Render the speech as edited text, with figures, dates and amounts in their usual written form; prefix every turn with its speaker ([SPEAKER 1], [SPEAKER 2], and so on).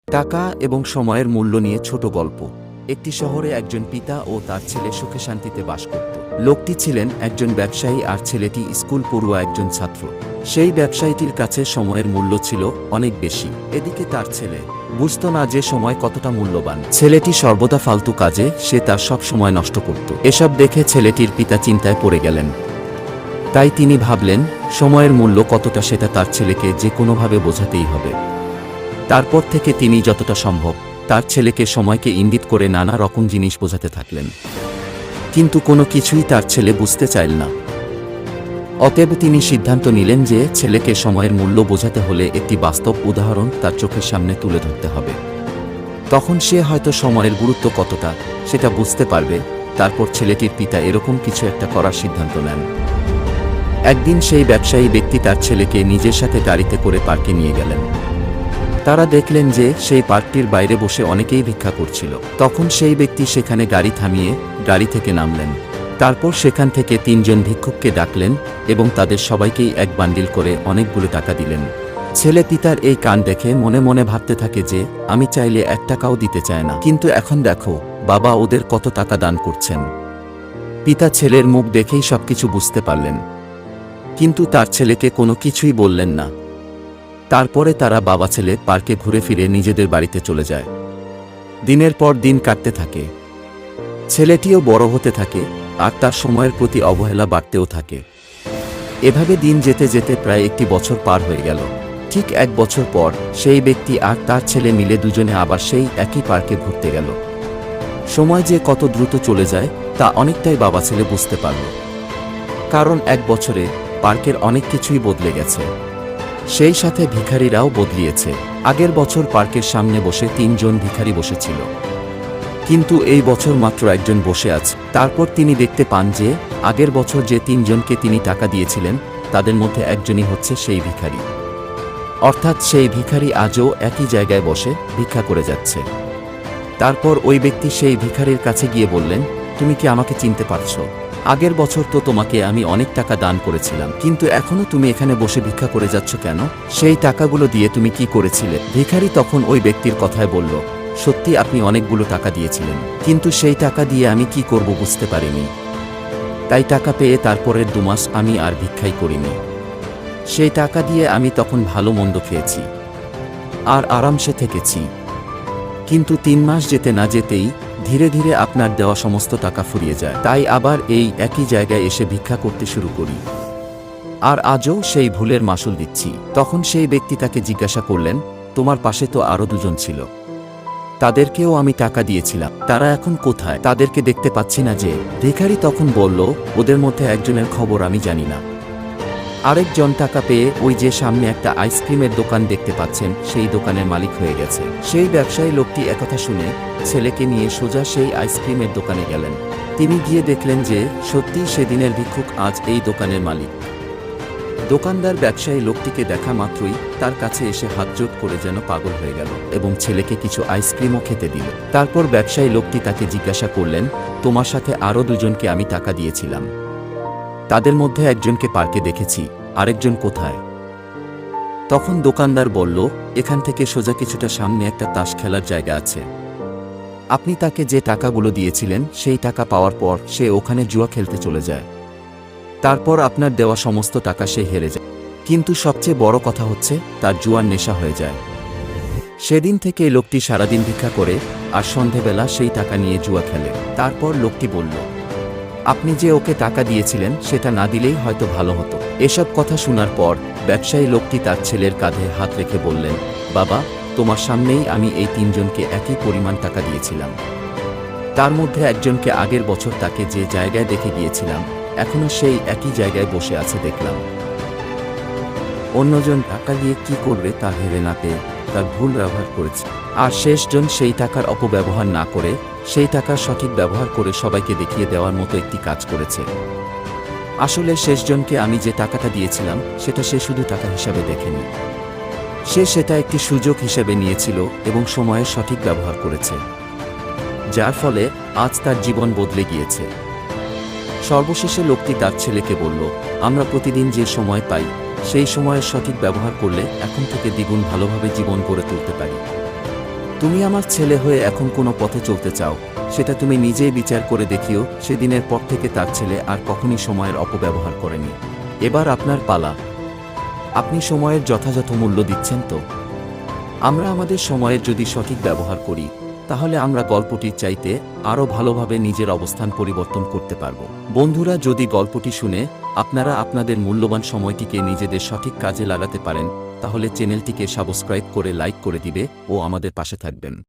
[SPEAKER 1] টাকা এবং সময়ের মূল্য নিয়ে ছোট গল্প। একটি শহরে একজন পিতা ও তার ছেলে সুখে শান্তিতে বাস করত। লোকটি ছিলেন একজন ব্যবসায়ী আর ছেলেটি স্কুল পড়ুয়া একজন ছাত্র। সেই ব্যবসায়ীটির কাছে সময়ের মূল্য ছিল অনেক বেশি। এদিকে তার ছেলে বুঝত না যে সময় কতটা মূল্যবান। ছেলেটি সর্বদা ফালতু কাজে সে তার সব সময় নষ্ট করত। এসব দেখে ছেলেটির পিতা চিন্তায় পড়ে গেলেন। তাই তিনি ভাবলেন সময়ের মূল্য কতটা সেটা তার ছেলেকে যে কোনোভাবে বোঝাতেই হবে। তারপর থেকে তিনি যতটা সম্ভব তার ছেলেকে সময়কে ইঙ্গিত করে নানা রকম জিনিস বোঝাতে থাকলেন, কিন্তু কোনো কিছুই তার ছেলে বুঝতে চাইল না। অতএব তিনি সিদ্ধান্ত নিলেন যে ছেলেকে সময়ের মূল্য বোঝাতে হলে একটি বাস্তব উদাহরণ তার চোখের সামনে তুলে ধরতে হবে। তখন সে হয়তো সময়ের গুরুত্ব কতটা সেটা বুঝতে পারবে। তারপর ছেলেটির পিতা এরকম কিছু একটা করার সিদ্ধান্ত নেন। একদিন সেই ব্যবসায়ী ব্যক্তি তার ছেলেকে নিজের সাথে গাড়িতে করে পার্কে নিয়ে গেলেন। তারা দেখলেন যে সেই পার্কটির বাইরে বসে অনেকেই ভিক্ষা করছিল। তখন সেই ব্যক্তি সেখানে গাড়ি থামিয়ে গাড়ি থেকে নামলেন। তারপর সেখান থেকে ৩ জন ভিক্ষুককে ডাকলেন এবং তাদের সবাইকেই এক বান্ডিল করে অনেকগুলো টাকা দিলেন। ছেলে পিতার এই কাণ্ড দেখে মনে মনে ভাবতে থাকে যে আমি চাইলে ১ টাকাও দিতে চায় না, কিন্তু এখন দেখো বাবা ওদের কত টাকা দান করছেন। পিতা ছেলের মুখ দেখেই সবকিছু বুঝতে পারলেন, কিন্তু তার ছেলেকে কোনো কিছুই বললেন না। তারপরে তারা বাবা ছেলে পার্কে ঘুরে ফিরে নিজেদের বাড়িতে চলে যায়। দিনের পর দিন কাটতে থাকে। ছেলেটিও বড় হতে থাকে আর তার সময়ের প্রতি অবহেলা বাড়তেও থাকে। এভাবে দিন যেতে যেতে প্রায় ১ বছর পার হয়ে গেল। ঠিক ১ বছর পর সেই ব্যক্তি আর তার ছেলে মিলে দুজনে আবার সেই একই পার্কে ঘুরতে গেল। সময় যে কত দ্রুত চলে যায় তা অনেকটাই বাবা ছেলে বুঝতে পারল, কারণ ১ বছরে পার্কের অনেক কিছুই বদলে গেছে। সেই সাথে ভিখারিরাও বদলিয়েছে। আগের বছর পার্কের সামনে বসে ৩ জন ভিখারি বসেছিল, কিন্তু এই বছর মাত্র একজন বসে আছে। তারপর তিনি দেখতে পান যে আগের বছর যে ৩ জনকে তিনি টাকা দিয়েছিলেন তাদের মধ্যে একজনই হচ্ছে সেই ভিখারি। অর্থাৎ সেই ভিখারি আজও একই জায়গায় বসে ভিক্ষা করে যাচ্ছে। তারপর ওই ব্যক্তি সেই ভিখারির কাছে গিয়ে বললেন, তুমি কি আমাকে চিনতে পারছো? আগের বছর তো তোমাকে আমি অনেক টাকা দান করেছিলাম, কিন্তু এখনো তুমি এখানে বসে ভিক্ষা করে যাচ্ছ কেন? সেই টাকাগুলো দিয়ে তুমি কি করেছিলে? ভিখারি তখন ওই ব্যক্তির কথায় বলল, সত্যি আপনি অনেকগুলো টাকা দিয়েছিলেন, কিন্তু সেই টাকা দিয়ে আমি কি করব বুঝতে পারিনি। তাই টাকা পেয়ে তারপরের ২ মাস আমি আর ভিক্ষাই করিনি। সেই টাকা দিয়ে আমি তখন ভালো মন্দ খেয়েছি আর আরামসে থেকেছি, কিন্তু ৩ মাস যেতে না যেতেই ধীরে ধীরে আপনার দেওয়া সমস্ত টাকা ফুরিয়ে যায়। তাই আবার এই একই জায়গায় এসে ভিক্ষা করতে শুরু করি, আর আজও সেই ভুলের মাসুল দিচ্ছি। তখন সেই ব্যক্তি তাকে জিজ্ঞাসা করলেন, তোমার পাশে তো আরও ২ জন ছিল, তাদেরকেও আমি টাকা দিয়েছিলাম, তারা এখন কোথায়? তাদেরকে দেখতে পাচ্ছি না যে। ভিখারি তখন বলল, ওদের মধ্যে একজনের খবর আমি জানি না। আরেকজন টাকা পেয়ে ওই যে সামনে একটা আইসক্রিমের দোকান দেখতে পাচ্ছেন সেই দোকানের মালিক হয়ে গেছে। সেই ব্যবসায়ী লোকটি একথা শুনে ছেলেকে নিয়ে সোজা সেই আইসক্রিমের দোকানে গেলেন। তিনি গিয়ে দেখলেন যে সত্যিই সেদিনের ভিক্ষুক আজ এই দোকানের মালিক। দোকানদার ব্যবসায়ী লোকটিকে দেখা মাত্রই তার কাছে এসে হাতজোড় করে যেন পাগল হয়ে গেল এবং ছেলেকে কিছু আইসক্রিমও খেতে দিল। তারপর ব্যবসায়ী লোকটি তাকে জিজ্ঞাসা করলেন, তোমার সাথে আরও ২ জনকে আমি টাকা দিয়েছিলাম, তাদের মধ্যে একজনকে পার্কে দেখেছি, আরেকজন কোথায়? তখন দোকানদার বলল, এখান থেকে সোজা কিছুটা সামনে একটা তাস খেলার জায়গা আছে। আপনি তাকে যে টাকাগুলো দিয়েছিলেন সেই টাকা পাওয়ার পর সে ওখানে জুয়া খেলতে চলে যায়। তারপর আপনার দেওয়া সমস্ত টাকা সে হেরে যায়, কিন্তু সবচেয়ে বড় কথা হচ্ছে তার জুয়ার নেশা হয়ে যায়। সেদিন থেকে লোকটি সারাদিন ভিক্ষা করে আর সন্ধেবেলা সেই টাকা নিয়ে জুয়া খেলে। তারপর লোকটি বলল, আপনি যে ওকে টাকা দিয়েছিলেন সেটা না দিলেই হয়তো ভালো হতো। এসব কথা শোনার পর ব্যবসায়ী লোকটি তার ছেলের কাঁধে হাত রেখে বললেন, বাবা, তোমার সামনেই আমি এই ৩ জনকে একই পরিমাণ টাকা দিয়েছিলাম। তার মধ্যে একজনকে আগের বছর তাকে যে জায়গায় দেখে গিয়েছিলাম এখনো সেই একই জায়গায় বসে আছে দেখলাম। অন্যজন টাকা দিয়ে কি করবে তা ভেবে না পেয়ে তার ভুল ব্যবহার করেছে, আর শেষজন সেই টাকার অপব্যবহার না করে সেই টাকার সঠিক ব্যবহার করে সবাইকে দেখিয়ে দেওয়ার মতো একটি কাজ করেছে। আসলে শেষজনকে আমি যে টাকাটা দিয়েছিলাম সেটা সে শুধু টাকা হিসাবে দেখেনি, সে সেটা একটি সুযোগ হিসেবে নিয়েছিল এবং সময়ের সঠিক ব্যবহার করেছে, যার ফলে আজ তার জীবন বদলে গিয়েছে। সর্বশেষে লোকটি তার ছেলেকে বলল, আমরা প্রতিদিন যে সময় পাই সেই সময়ের সঠিক ব্যবহার করলে এখন থেকে দ্বিগুণ ভালোভাবে জীবন গড়ে তুলতে পারি। তুমি আমার ছেলে হয়ে এখন কোনো পথে চলতে চাও, সেটা তুমি নিজেই বিচার করে দেখিও। সেদিনের পর থেকে তার ছেলে আর কখনই সময়ের অপব্যবহার করেনি। এবার আপনার পালা। আপনি সময়ের যথাযথ মূল্য দিচ্ছেন তো? আমরা আমাদের সময়ের যদি সঠিক ব্যবহার করি, তাহলে আমরা গল্পটির চাইতে আরও ভালোভাবে নিজের অবস্থান পরিবর্তন করতে পারব। বন্ধুরা, যদি গল্পটি শুনে আপনারা আপনাদের মূল্যবান সময়টিকে নিজেদের সঠিক কাজে লাগাতে পারেন, তাহলে চ্যানেলটিকে সাবস্ক্রাইব করে লাইক করে দিবে ও আমাদের পাশে থাকবেন।